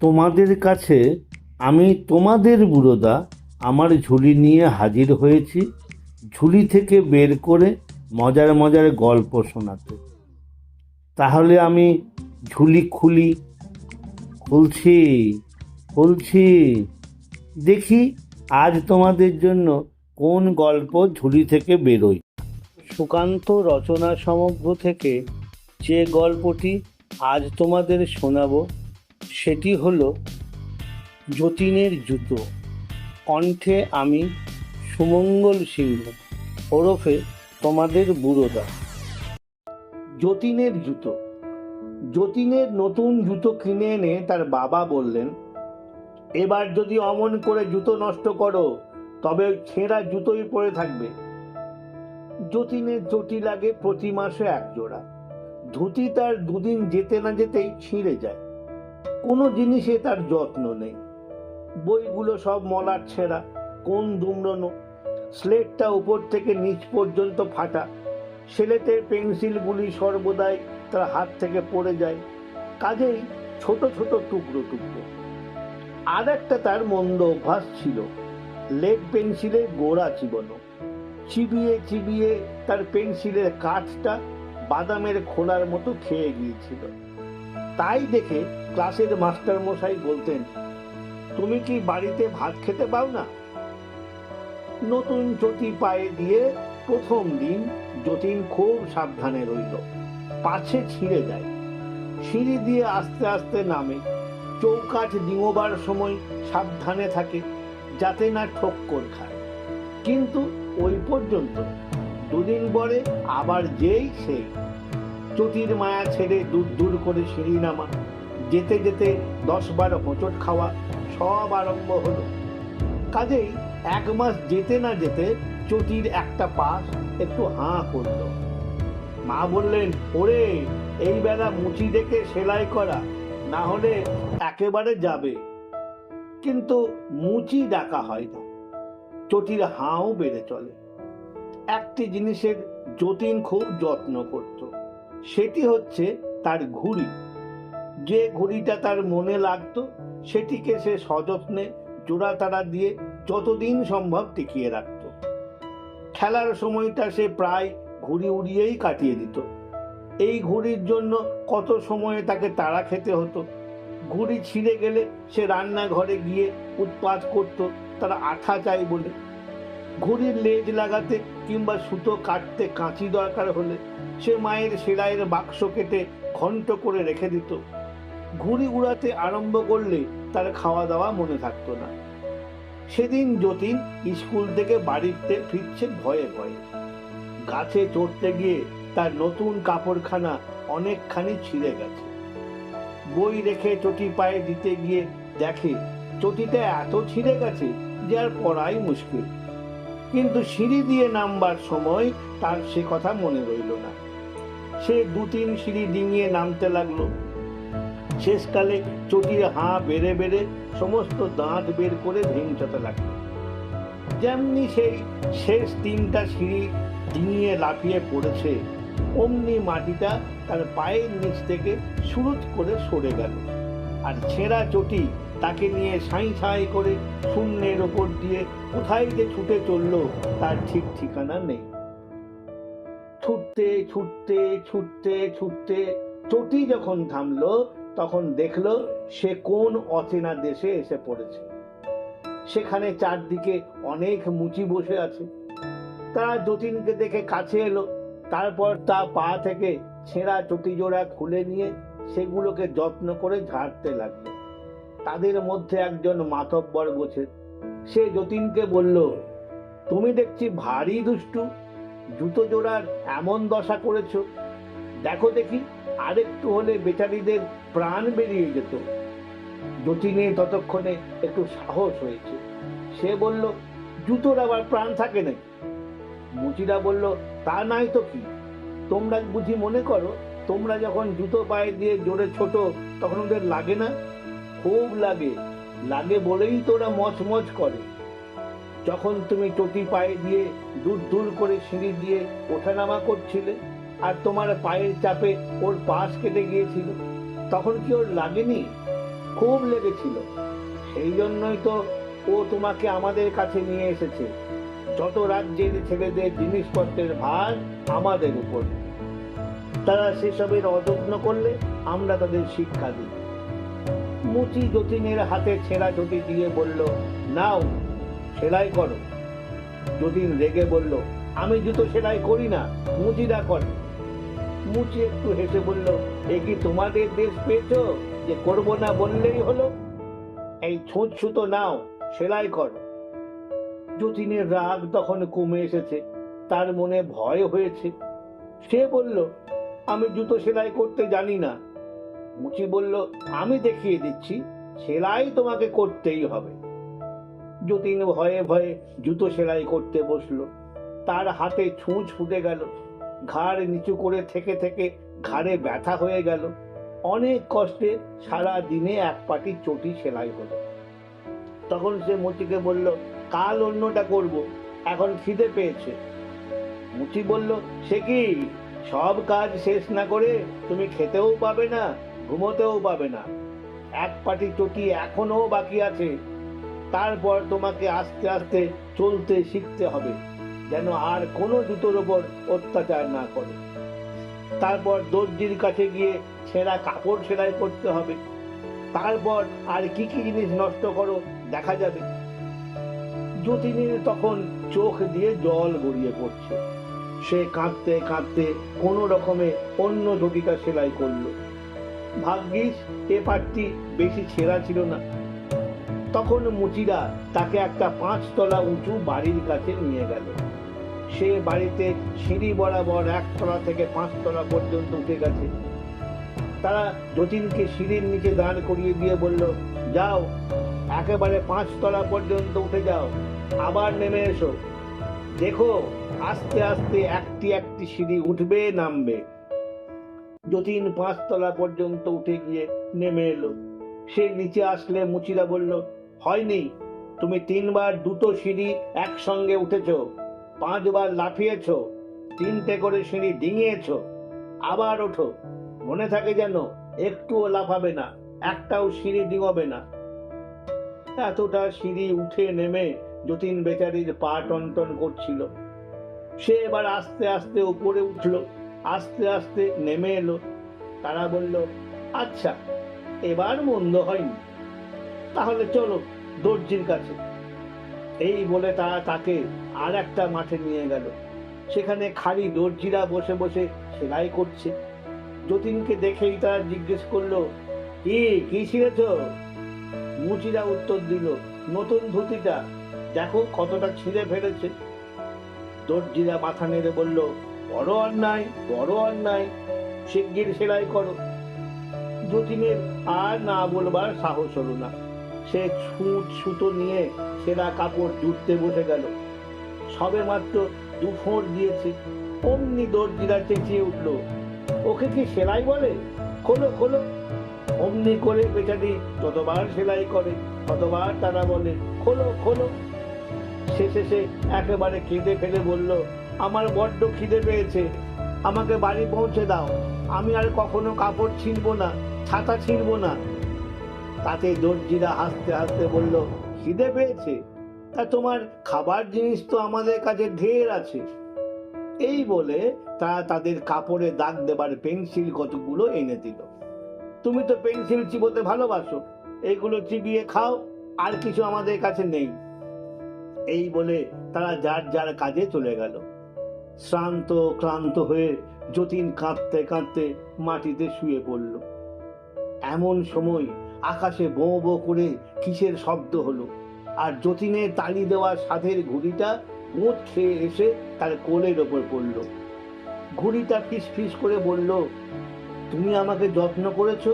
তোমাদের কাছে আমি তোমাদের বুড়োদা আমার ঝুলি নিয়ে হাজির হয়েছি, ঝুলি থেকে বের করে মজার মজার গল্প শোনাতে। তাহলে আমি ঝুলি খুলছি খুলছি, দেখি আজ তোমাদের জন্য কোন গল্প ঝুলি থেকে বেরোয়। সুকান্ত রচনা সমগ্র থেকে যে গল্পটি আজ তোমাদের শোনাবো সেটি হলো যতীনের জুতো। কণ্ঠে আমি সুমঙ্গল সিংহ ওরফে তোমাদের বুড়োদা। যতীনের জুতো। যতীনের নতুন জুতো কিনে এনে তার বাবা বললেন, এবার যদি অমন করে জুতো নষ্ট করো তবে ওই ছেঁড়া জুতোই পরে থাকবে। যতীনের চটি লাগে প্রতি মাসে এক জোড়া। ধুতি তার দুদিন যেতে না যেতেই ছিঁড়ে যায়। কোনো জিনিসে তার যত্ন নেই। বইগুলো সব মলার ছেঁড়া, কোন দুমড়নো। স্লেটটা উপর থেকে নিচ পর্যন্ত ফাটা। সেলেটের পেন্সিলগুলি সর্বদাই তার হাত থেকে পড়ে যায়, কাজেই ছোট ছোট টুকরো টুকরো। আর একটা তার মন্দ অভ্যাস ছিল, লেড পেন্সিলের গোড়া চিবানো। চিবিয়ে চিবিয়ে তার পেন্সিলের কাঠটা বাদামের খোলার মতো খেয়ে গিয়েছিল। তাই দেখে ক্লাসের মাস্টার মশাই বলতেন, তুমি কি বাড়িতে ভাত খেতে পাও না? নতুন চটি পায়ে দিয়ে প্রথম দিন যতীন খুব সাবধানে রইল, পাছে ছিঁড়ে যায়। সিঁড়ি দিয়ে আস্তে আস্তে নামে, চৌকাঠ ডিঙোবার সময় সাবধানে থাকে যাতে না ঠক্কর খায়। কিন্তু ওই পর্যন্ত। দুদিন পরে আবার যেই সেই চটির মায়া ছেড়ে দূর দূর করে সিঁড়ি নামা, যেতে যেতে 10-12 হোঁচট খাওয়া, সব আরম্ভ হলো। কাজেই 1 মাস যেতে না যেতে চটির একটা পাশ একটু হাঁ করল। মা বললেন, ওরে এই বেলা মুচি দেখে সেলাই করা, না হলে একেবারে যাবে। কিন্তু মুচি ডাকা হয় না, চটির হাঁও বেড়ে চলে। একটি জিনিসের যতীন খুব যত্ন করত, সেটি হচ্ছে তার ঘুড়ি। যে ঘুড়িটা তার মনে লাগতো সেটিকে সে সযত্নে জোড়া তাড়া দিয়ে যতদিন সম্ভব টিকিয়ে রাখত। খেলার সময়টা সে প্রায় ঘুড়ি উড়িয়েই কাটিয়ে দিত। এই ঘুড়ির জন্য কত সময়ে তাকে তাড়া খেতে হতো। ঘুড়ি ছিঁড়ে গেলে সে রান্নাঘরে গিয়ে উৎপাত করত তারা আঠা চাই বলে। ঘুড়ির লেজ লাগাতে কিংবা সুতো কাটতে কাঁচি দরকার হলে সে মায়ের সেলাইয়ের বাক্স কেটে ঘন্ট করে রেখে দিত। ঘুড়ি উড়াতে আরম্ভ করলে তার খাওয়া দাওয়া মনে থাকতো না। সেদিন যতীন স্কুল থেকে বাড়িতে ফিরছে ভয়ে ভয়ে। গাছে চড়তে গিয়ে তার নতুন কাপড়খানা অনেকখানি ছিঁড়ে গেছে। বই রেখে চটি পায়ে দিতে গিয়ে দেখে চটিটা এত ছিঁড়ে গেছে যে আর পড়াই মুশকিল। কিন্তু সিঁড়ি দিয়ে নামবার সময় তার সে কথা মনে রইল না। সে 2-3 সিঁড়ি ডিঙিয়ে নামতে লাগলো। শেষকালে চটির হাঁ বেড়ে বেড়ে সমস্ত দাঁত বের করে ভেঙচাতে লাগলো। যেমনি সেই শেষ 3টা সিঁড়ি ডিঙিয়ে লাফিয়ে পড়েছে, অমনি মাটিটা তার পায়ের নিচ থেকে সুরুত করে সরে গেল, আর ছেঁড়া চটি তাকে নিয়ে সাঁই সাঁই করে শূন্যের ওপর দিয়ে কোথায় যে ছুটে চললো তার ঠিক ঠিকানা নেই। ছুটতে ছুটতে ছুটতে ছুটতে চটি যখন থামলো তখন দেখলো সে কোন অচেনা দেশে এসে পড়েছে। সেখানে চারদিকে অনেক মুচি বসে আছে। তারা যতীনকে দেখে কাছে এলো। তারপর তা পা থেকে ছেঁড়া চটি জোড়া খুলে নিয়ে সেগুলোকে যত্ন করে ঝাড়তে লাগলো। তাদের মধ্যে একজন মাতব্বর গোছের। সে যতীনকে বলল, তুমি দেখছি ভারী দুষ্টু, জুতো জোড়ার এমন দশা করেছো। দেখো দেখি, আরেকটু হলে বেচারিদের প্রাণ বেরিয়ে যেত। যতীনের ততক্ষণে একটু সাহস হয়েছে। সে বলল, জুতোর আবার প্রাণ থাকে নাকি? মুচিরা বলল, তা নাই তো কি, তোমরা বুঝি মনে করো তোমরা যখন জুতো পায়ে দিয়ে জোরে ছোট তখন ওদের লাগে না? খুব লাগে, লাগে বলেই তো ওরা মচমচ করে। যখন তুমি চটি পায়ে দিয়ে দূর দূর করে সিঁড়ি দিয়ে ওঠানামা করছিলে আর তোমার পায়ের চাপে ওর পাশ কেটে গিয়েছিল, তখন কি ওর লাগেনি? খুব লেগেছিল। সেই জন্যই তো ও তোমাকে আমাদের কাছে নিয়ে এসেছে। যত রাজ্যের ছেলেদের জিনিসপত্রের ভার আমাদের উপর। তারা সেসবের অযত্ন করলে আমরা তাদের শিক্ষা দিই। মুচি যতীনের হাতে ছেঁড়া চটি দিয়ে বলল, নাও সেলাই করো। যতীন রেগে বলল, আমি জুতো সেলাই করি না, মুচিরা করে। মুচি একটু হেসে বলল, এ কি তোমাদের দেশ পেয়েছো যে করবো না বললেই হলো? এই ছুঁচ সুতো নাও, সেলাই করো। যতীনের রাগ তখন কমে এসেছে, তার মনে ভয় হয়েছে। সে বলল, আমি জুতো সেলাই করতে জানি না। মুচি বলল, আমি দেখিয়ে দিচ্ছি, সেলাই তোমাকে করতেই হবে। যতীন ভয়ে ভয়ে জুতো সেলাই করতে বসলো। তার হাতে ছুঁচ ফুটে গেল, ঘাড় নিচু করে থেকে থেকে ঘাড়ে ব্যথা হয়ে গেল। অনেক কষ্টে সারা দিনে এক পাটি চটি সেলাই হলো। তখন সে মুচিকে বলল, কাল অন্যটা করব, এখন খিদে পেয়েছে। মুচি বলল, সে কি, সব কাজ শেষ না করে তুমি খেতেও পাবে না, ঘুমোতেও পাবে না। এক পাটি চটি এখনো বাকি আছে। তারপর তোমাকে আস্তে আস্তে চলতে শিখতে হবে, যেন আর কোনো জুতোর ওপর অত্যাচার না করে। তারপর দর্জির কাছে গিয়ে ছেঁড়া কাপড় সেলাই করতে হবে। তারপর আর কি কি জিনিস নষ্ট করো দেখা যাবে। যতীনের তখন চোখ দিয়ে জল গড়িয়ে পড়ছে। সে কাঁদতে কাঁদতে কোনো রকমে অন্য চটিটা সেলাই করলো। ভাগ্যিস এ পাটটি বেশি ছেঁড়া ছিল না। তখন মুচিরা তাকে একটা 5 তলা উঁচু বাড়ির কাছে নিয়ে গেল। সে বাড়িতে সিঁড়ি বরাবর 1 তলা থেকে 5 তলা পর্যন্ত উঠে গেছে। তারা যতীনকে সিঁড়ির নিচে দাঁড় করিয়ে দিয়ে বলল, যাও একেবারে 5 তলা পর্যন্ত উঠে যাও, আবার নেমে এসো। দেখো আস্তে আস্তে একটি একটি সিঁড়ি উঠবে নামবে। যতীন 5 তলা পর্যন্ত উঠে গিয়ে নেমে এলো। সে নিচে আসলে মুচিরা বলল, হয়নি, তুমি 3 বার দুটো সিঁড়ি একসঙ্গে উঠেছ, 5 বার লাফিয়েছ, 3টে করে সিঁড়ি ডিঙিয়েছ, আবার ওঠো, মনে থাকে যেন একটুও লাফাবে না, একটাও সিঁড়ি ডিঙবে না। এতটা সিঁড়ি উঠে নেমে যতীন বেচারির পা টনটন করছিল। সে এবার আস্তে আস্তে উপরে উঠলো, আস্তে আস্তে নেমে এলো। তারা বলল, আচ্ছা এবার মন্দ হয়নি, তাহলে চলো দর্জির কাছে। এই বলে তারা তাকে আর একটা মাঠে নিয়ে গেল। সেখানে খালি দর্জিরা বসে বসে সেলাই করছে। যতীনকে দেখেই তারা জিজ্ঞেস করলো, কি ছিঁড়েছ? মুচিরা উত্তর দিল, নতুন ধুতিটা, দেখো কতটা ছিঁড়ে ফেলেছে। দর্জিরা মাথা নেড়ে বলল, বড় অন্যায়, বড় অন্যায়, শিগগির সেলাই করো। যতীনের আর না বলবার সাহস হলো না। সে ছুঁচ সুতো নিয়ে ছেঁড়া কাপড় জুড়তে বসে গেল। সবে মাত্র 2 ফোঁড় দিয়েছে, অমনি দর্জিরা চেঁচিয়ে উঠল, ওকে কি সেলাই বলে, খোলো খোলো। অমনি করে বেচারি যতবার সেলাই করে ততবার তারা বলে, খোলো খোলো। শেষে সে একেবারে কেঁদে ফেলে বলল, আমার বড্ড খিদে পেয়েছে, আমাকে বাড়ি পৌঁছে দাও, আমি আর কখনো কাপড় ছিঁড়বো না, ছাতা ছিঁড়বো না। তাতে দর্জিরা হাসতে হাসতে বলল, খিদে পেয়েছে, তা তোমার খাবার জিনিস তো আমাদের কাছে ঢের আছে। এই বলে তারা তাদের কাপড়ে দাগ দেবার পেন্সিল কতগুলো এনে দিল। তুমি তো পেন্সিল চিবোতে ভালোবাসো, এইগুলো চিবিয়ে খাও, আর কিছু আমাদের কাছে নেই। এই বলে তারা যার যার কাজে চলে গেল। শ্রান্ত ক্লান্ত হয়ে যতীন কাঁদতে কাঁদতে মাটিতে শুয়ে পড়ল। এমন সময় আকাশে বো বো করে কিসের শব্দ হলো, আর যতীনের তালি দেওয়া সাধের ঘুড়িটা গোঁদ খেয়ে এসে তার কোলের ওপর পড়ল। ঘুড়িটা ফিস ফিস করে বলল, তুমি আমাকে যত্ন করেছো,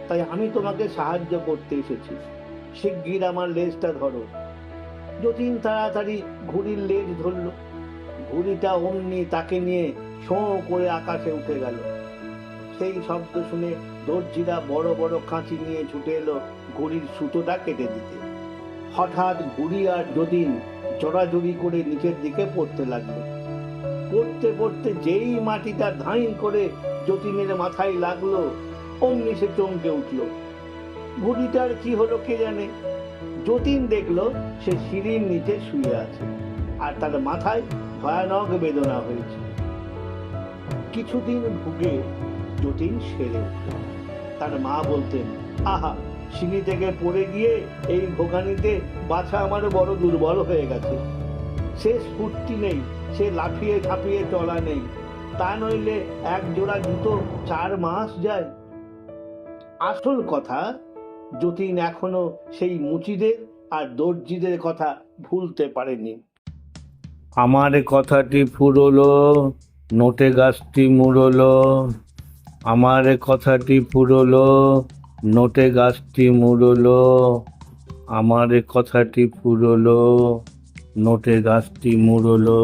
তাই আমি তোমাকে সাহায্য করতে এসেছি, শিগগির আমার লেজটা ধরো। যতীন তাড়াতাড়ি ঘুড়ির লেজ ধরল। ঘুড়িটা অমনি তাকে নিয়ে শোঁ করে আকাশে উঠে গেল। সেই শব্দ শুনে দর্জিরা বড় বড় কাঁচি নিয়ে ছুটে এলো ঘুড়ির সুতোটা কেটে দিতে। হঠাৎ ঘুড়ি আর যতীন জড়াজড়ি করে নিচের দিকে পড়তে লাগলো। পড়তে পড়তে যেই মাটিটা ধাঁই করে যতীনের মাথায় লাগলো, অমনি সে চমকে উঠল। বুড়িটার কি হলো কে জানে। যতীন দেখলো সে সিঁড়ির নিচে শুয়ে আছে, আর তার মাথায় ভয়ানক বেদনা হয়েছে। কিছুদিন ভুগে যতীন সেরে উঠল। তার মা বলতেন, আহা, সিঁড়ি থেকে পড়ে গিয়ে এই ভোগানিতে বাছা আমার বড় দুর্বল হয়ে গেছে। সে স্ফূর্তি নেই, সে লাফিয়ে ঝাঁপিয়ে চলা নেই, তা নইলে এক জোড়া জুতো 4 মাস যায়। আসল কথা, যতীন এখনো সেই মুচিদের আর দর্জিদের কথা ভুলতে পারেনি। আমার কথাটি ফুরলো, নোটে গাছটি মুড়লো। আমার কথাটি ফুরলো, নোটে গাছটি মুড়লো। আমার কথাটি ফুরলো, নোটে গাছটি মুড়লো।